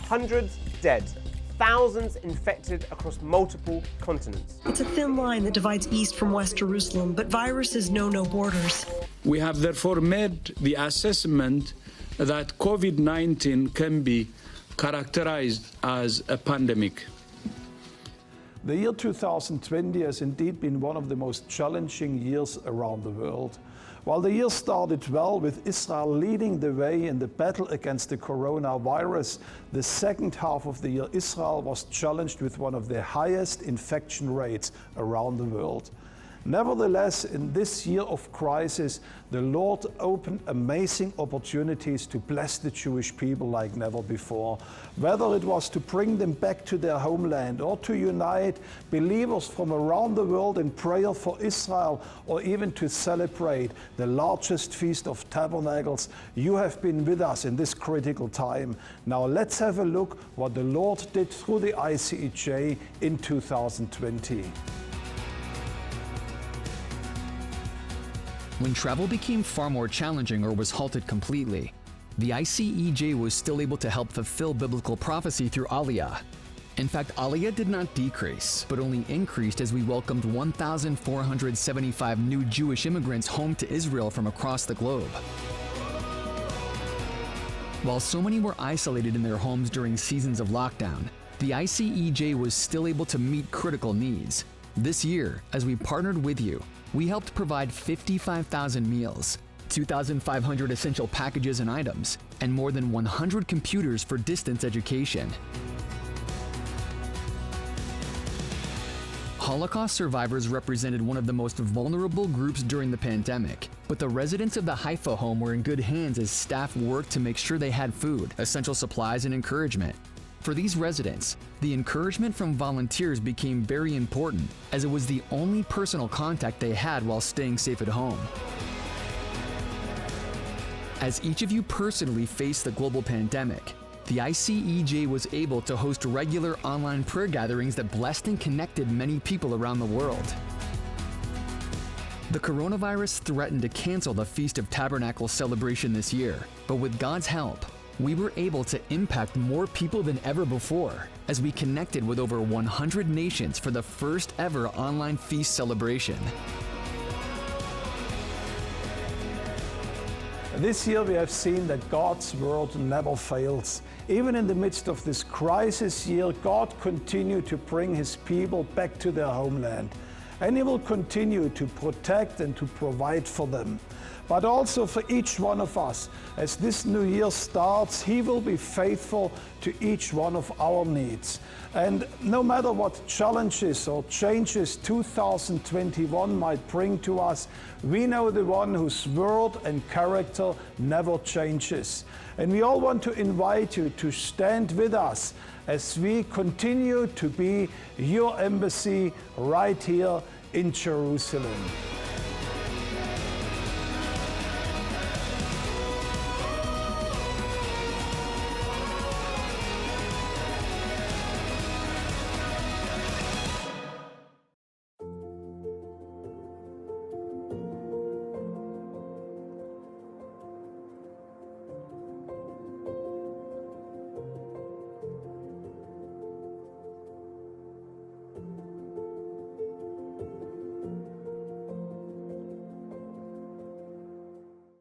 Hundreds dead, thousands infected across multiple continents. It's a thin line that divides East from West Jerusalem, but viruses know no borders. We have therefore made the assessment that COVID-19 can be characterized as a pandemic. The year 2020 has indeed been one of the most challenging years around the world. While the year started well, with Israel leading the way in the battle against the coronavirus, the second half of the year Israel was challenged with one of the highest infection rates around the world. Nevertheless, in this year of crisis, the Lord opened amazing opportunities to bless the Jewish people like never before. Whether it was to bring them back to their homeland or to unite believers from around the world in prayer for Israel, or even to celebrate the largest Feast of Tabernacles, you have been with us in this critical time. Now let's have a look what the Lord did through the Icej in 2020. When travel became far more challenging or was halted completely, the Icej was still able to help fulfill biblical prophecy through Aliyah. In fact, Aliyah did not decrease, but only increased as we welcomed 1,475 new Jewish immigrants home to Israel from across the globe. While so many were isolated in their homes during seasons of lockdown, the Icej was still able to meet critical needs. This year, as we partnered with you, we helped provide 55,000 meals, 2,500 essential packages and items, and more than 100 computers for distance education. Holocaust survivors represented one of the most vulnerable groups during the pandemic, but the residents of the Haifa home were in good hands as staff worked to make sure they had food, essential supplies, and encouragement. For these residents, the encouragement from volunteers became very important, as it was the only personal contact they had while staying safe at home. As each of you personally faced the global pandemic, the Icej was able to host regular online prayer gatherings that blessed and connected many people around the world. The coronavirus threatened to cancel the Feast of Tabernacles celebration this year, but with God's help, we were able to impact more people than ever before as we connected with over 100 nations for the first ever online feast celebration. This year we have seen that God's word never fails. Even in the midst of this crisis year, God continued to bring His people back to their homeland. And He will continue to protect and to provide for them. But also for each one of us, as this new year starts, He will be faithful to each one of our needs. And no matter what challenges or changes 2021 might bring to us, we know the one whose word and character never changes. And we all want to invite you to stand with us as we continue to be your embassy right here in Jerusalem.